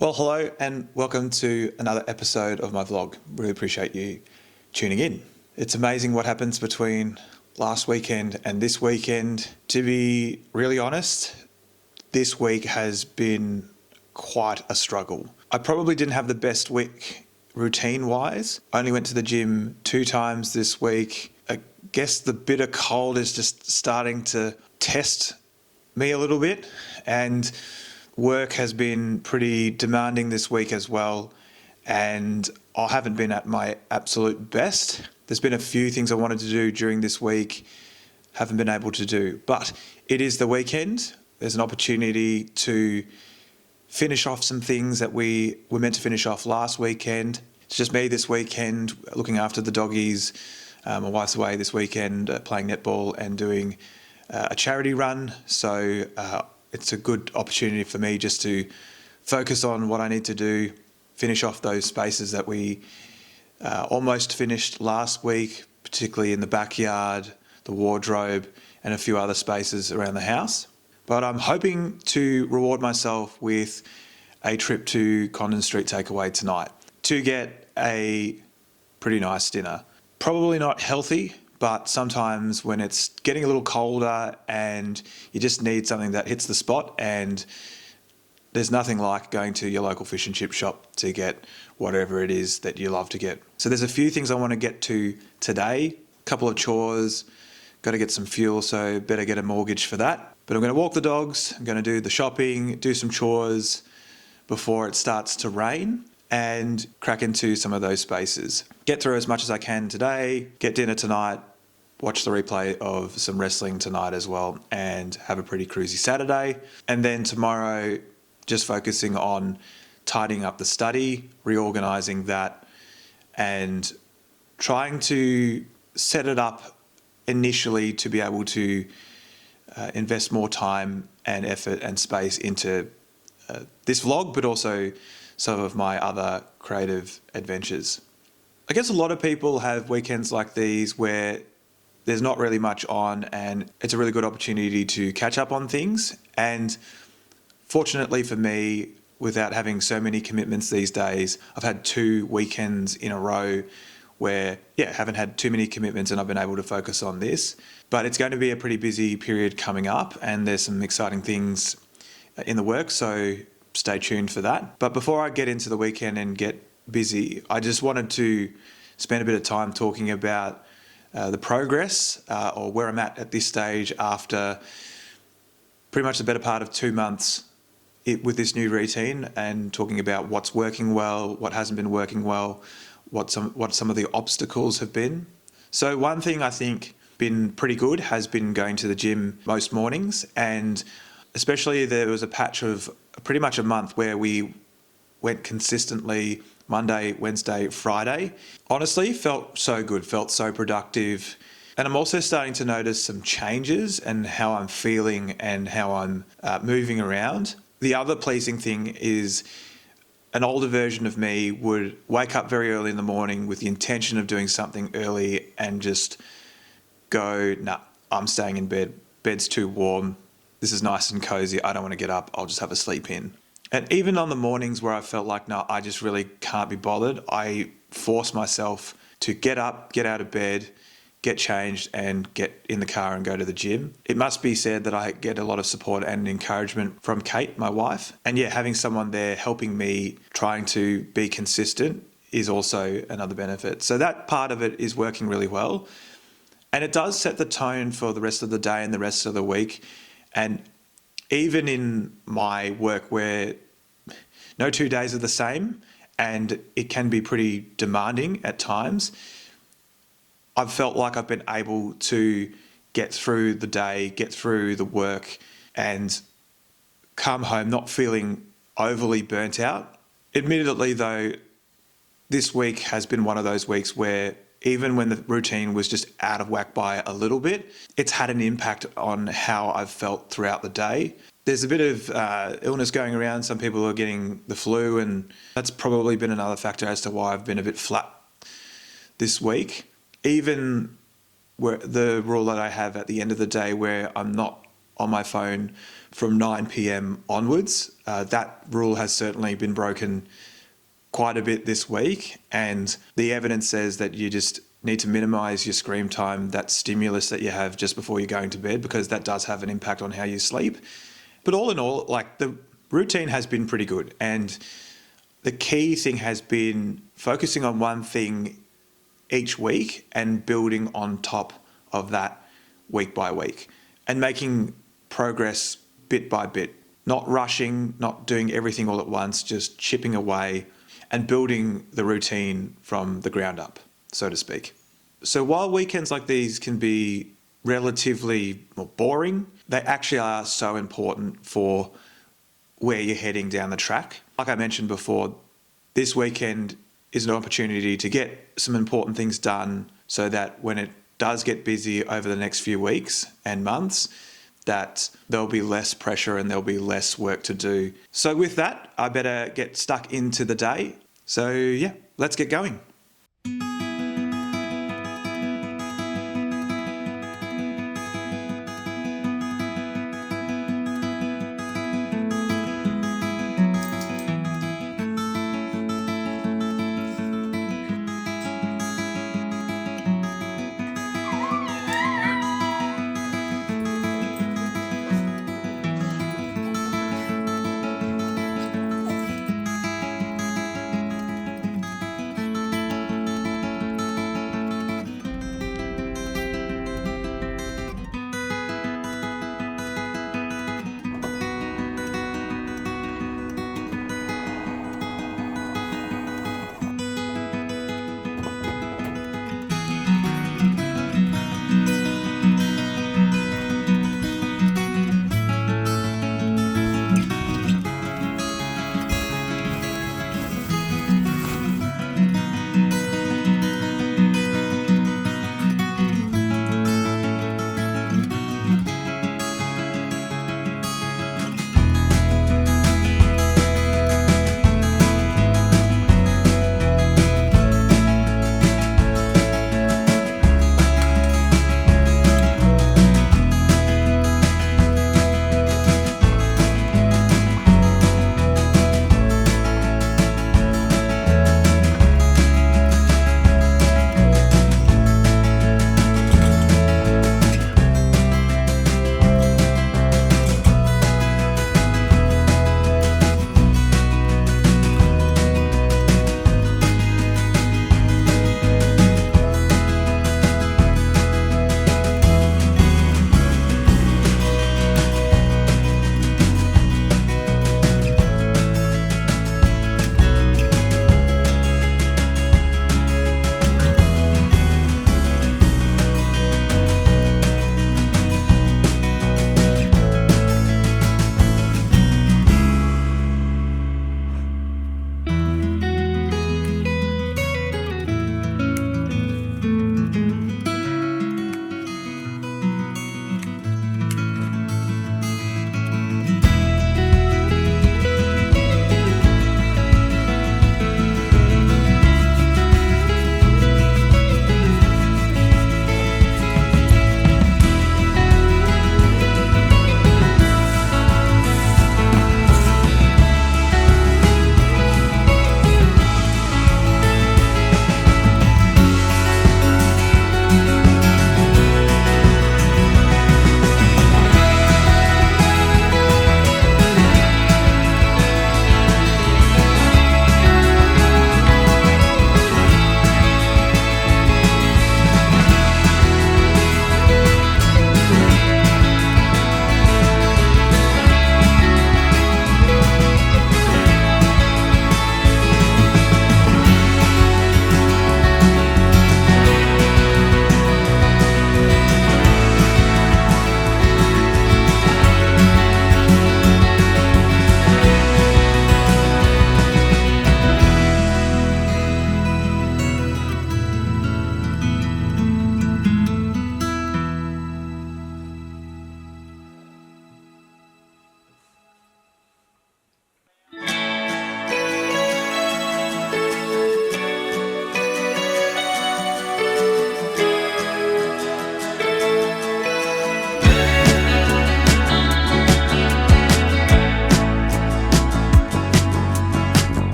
Well, hello and welcome to another episode of my vlog. Really appreciate you tuning in. It's amazing what happens between last weekend and this weekend. To be really honest, this week has been quite a struggle. I probably didn't have the best week routine-wise. I only went to the gym 2 times this week. I guess the bitter cold is just starting to test me a little bit, and work has been pretty demanding this week as well, and I haven't been at my absolute best. There's been a few things I wanted to do during this week, haven't been able to do, but it is the weekend. There's an opportunity to finish off some things that we were meant to finish off last weekend. It's just me this weekend looking after the doggies. My wife's away this weekend playing netball and doing a charity run, so it's a good opportunity for me just to focus on what I need to do, finish off those spaces that we almost finished last week, particularly in the backyard, the wardrobe, and a few other spaces around the house. But I'm hoping to reward myself with a trip to Condon Street Takeaway tonight to get a pretty nice dinner. Probably not healthy, but sometimes when it's getting a little colder and you just need something that hits the spot, and there's nothing like going to your local fish and chip shop to get whatever it is that you love to get. So there's a few things I want to get to today, a couple of chores, got to get some fuel, so better get a mortgage for that. But I'm going to walk the dogs, I'm going to do the shopping, do some chores before it starts to rain, and crack into some of those spaces. Get through as much as I can today, get dinner tonight, watch the replay of some wrestling tonight as well, and have a pretty cruisy Saturday. And then tomorrow, just focusing on tidying up the study, reorganizing that, and trying to set it up initially to be able to invest more time and effort and space into this vlog, but also some of my other creative adventures. I guess a lot of people have weekends like these where there's not really much on, and it's a really good opportunity to catch up on things. And fortunately for me, without having so many commitments these days, I've had 2 weekends in a row where, haven't had too many commitments and I've been able to focus on this. But it's going to be a pretty busy period coming up, and there's some exciting things in the works, so stay tuned for that. But before I get into the weekend and get busy, I just wanted to spend a bit of time talking about the progress or where I'm at this stage after pretty much the better part of 2 months with this new routine, and talking about what's working well, what hasn't been working well, what some of the obstacles have been. So one thing I think been pretty good has been going to the gym most mornings, and especially there was a patch of pretty much a month where we went consistently Monday, Wednesday, Friday. Honestly, felt so good, felt so productive. And I'm also starting to notice some changes in how I'm feeling and how I'm moving around. The other pleasing thing is an older version of me would wake up very early in the morning with the intention of doing something early and just go, nah, I'm staying in bed. Bed's too warm. This is nice and cozy. I don't want to get up. I'll just have a sleep in. And even on the mornings where I felt like, no, I just really can't be bothered, I force myself to get up, get out of bed, get changed, and get in the car and go to the gym. It must be said that I get a lot of support and encouragement from Kate, my wife. And having someone there helping me, trying to be consistent, is also another benefit. So that part of it is working really well. And it does set the tone for the rest of the day and the rest of the week. And even in my work where no 2 days are the same and it can be pretty demanding at times, I've felt like I've been able to get through the day, get through the work, and come home not feeling overly burnt out. Admittedly though, this week has been one of those weeks where even when the routine was just out of whack by a little bit, it's had an impact on how I've felt throughout the day. There's a bit of illness going around. Some people are getting the flu, and that's probably been another factor as to why I've been a bit flat this week. Even where the rule that I have at the end of the day where I'm not on my phone from 9 p.m. onwards. That rule has certainly been broken quite a bit this week, and the evidence says that you just need to minimize your screen time, that stimulus that you have just before you're going to bed, because that does have an impact on how you sleep. But all in all, like, the routine has been pretty good, and the key thing has been focusing on one thing each week and building on top of that week by week and making progress bit by bit, not rushing, not doing everything all at once, just chipping away and building the routine from the ground up, so to speak. So while weekends like these can be relatively boring, they actually are so important for where you're heading down the track. Like I mentioned before, this weekend is an opportunity to get some important things done so that when it does get busy over the next few weeks and months, that there'll be less pressure and there'll be less work to do. So with that, I better get stuck into the day. So yeah, let's get going.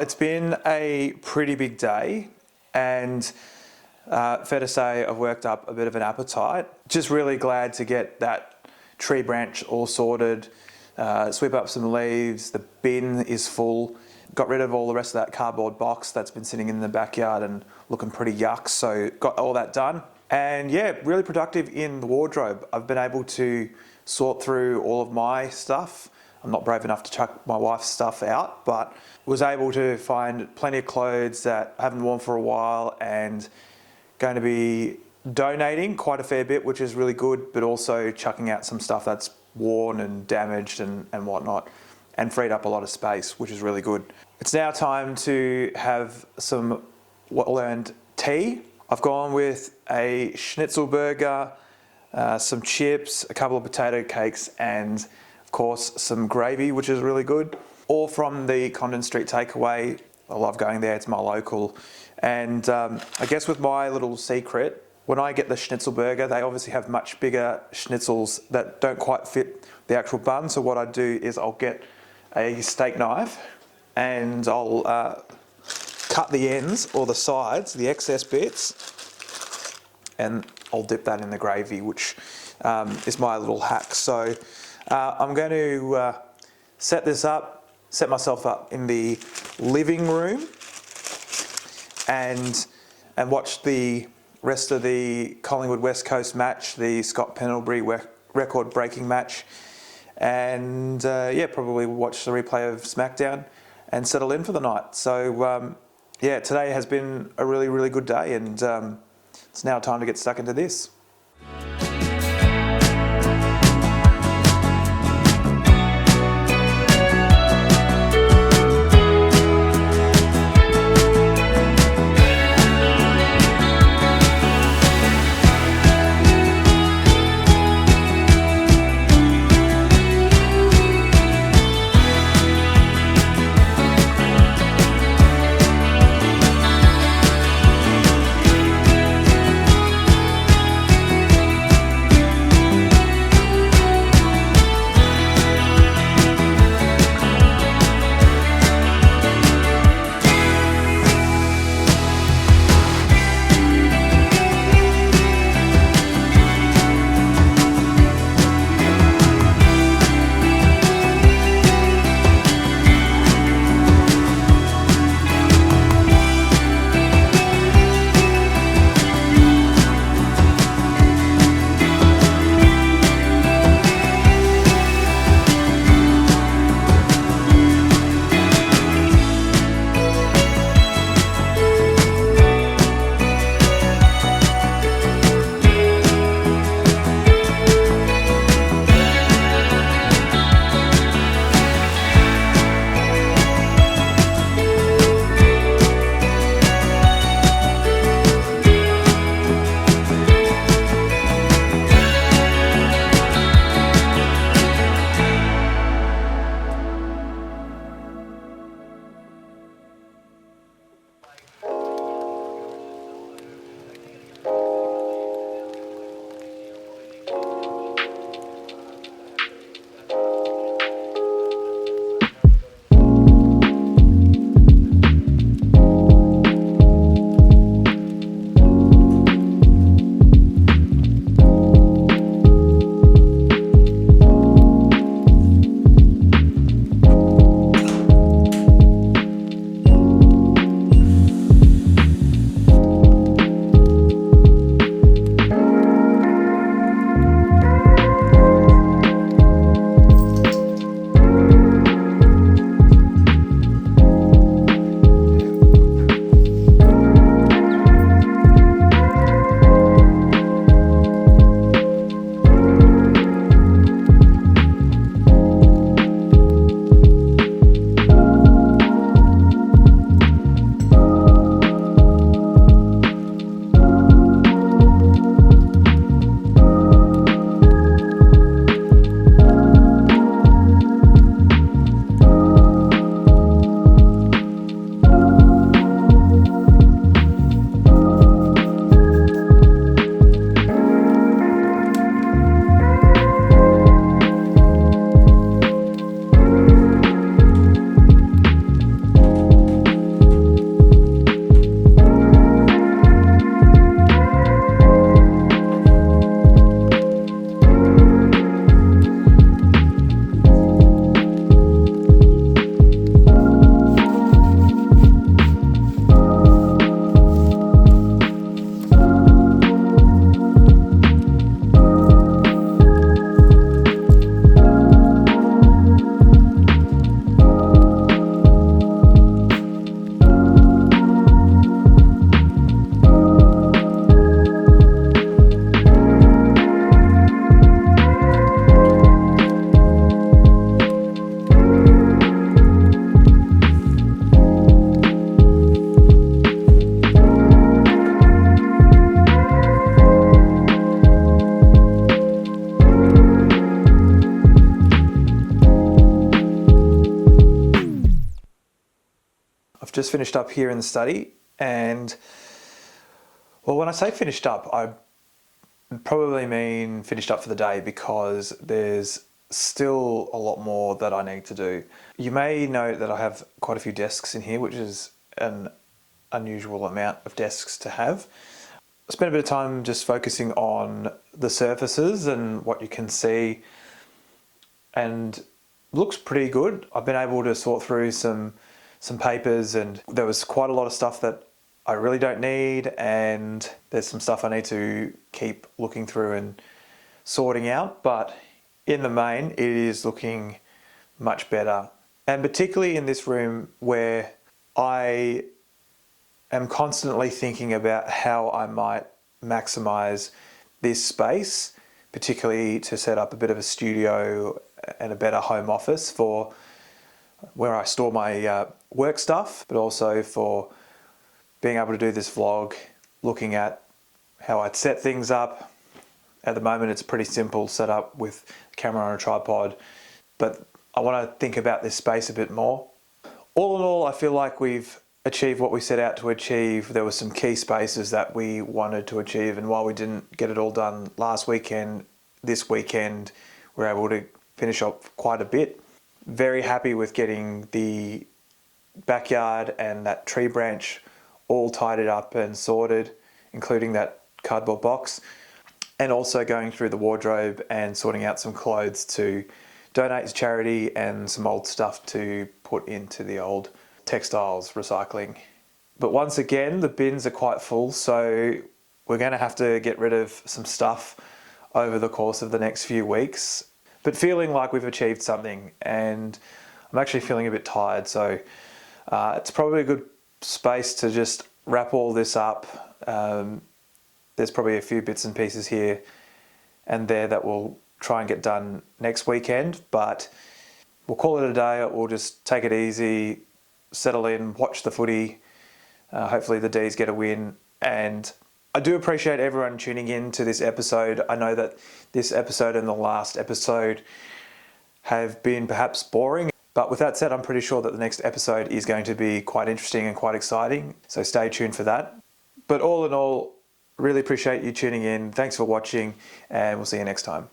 it's been a pretty big day, and fair to say I've worked up a bit of an appetite. Just really glad to get that tree branch all sorted, sweep up some leaves, the bin is full, got rid of all the rest of that cardboard box that's been sitting in the backyard and looking pretty yuck, so got all that done. And yeah, really productive in the wardrobe. I've been able to sort through all of my stuff. I'm not brave enough to chuck my wife's stuff out, but was able to find plenty of clothes that I haven't worn for a while, and going to be donating quite a fair bit, which is really good, but also chucking out some stuff that's worn and damaged and whatnot, and freed up a lot of space, which is really good. It's now time to have some well-earned tea. I've gone with a schnitzel burger, some chips, a couple of potato cakes, and of course some gravy, which is really good. All from the Condon Street takeaway. I love going there, it's my local. And I guess with my little secret, when I get the schnitzel burger, they obviously have much bigger schnitzels that don't quite fit the actual bun. So what I do is I'll get a steak knife and I'll cut the ends or the sides, the excess bits, and I'll dip that in the gravy, which is my little hack. So I'm going to set myself up in the living room and watch the rest of the Collingwood West Coast match, the Scott Pendlebury record-breaking match, and probably watch the replay of SmackDown and settle in for the night. So today has been a really, really good day, and it's now time to get stuck into this. just finished up here in the study, and well, when I say finished up, I probably mean finished up for the day, because there's still a lot more that I need to do. You may note that I have quite a few desks in here, which is an unusual amount of desks to have. I spent a bit of time just focusing on the surfaces and what you can see, and looks pretty good. I've been able to sort through some papers, and there was quite a lot of stuff that I really don't need, and there's some stuff I need to keep looking through and sorting out, but in the main it is looking much better. And particularly in this room, where I am constantly thinking about how I might maximize this space, particularly to set up a bit of a studio and a better home office for where I store my work stuff, but also for being able to do this vlog, looking at how I'd set things up. At the moment it's pretty simple setup with a camera on a tripod, but I want to think about this space a bit more. All in all, I feel like we've achieved what we set out to achieve. There were some key spaces that we wanted to achieve, and while we didn't get it all done last weekend, this weekend we're able to finish up quite a bit. Very happy with getting the backyard and that tree branch all tidied up and sorted, including that cardboard box, and also going through the wardrobe and sorting out some clothes to donate to charity and some old stuff to put into the old textiles recycling. But once again, the bins are quite full, so we're going to have to get rid of some stuff over the course of the next few weeks, but feeling like we've achieved something. And I'm actually feeling a bit tired, so it's probably a good space to just wrap all this up. There's probably a few bits and pieces here and there that we'll try and get done next weekend, but we'll call it a day. We'll just take it easy, settle in, watch the footy. Hopefully the D's get a win. And I do appreciate everyone tuning in to this episode. I know that this episode and the last episode have been perhaps boring, but with that said, I'm pretty sure that the next episode is going to be quite interesting and quite exciting, so stay tuned for that. But all in all, really appreciate you tuning in. Thanks for watching, and we'll see you next time.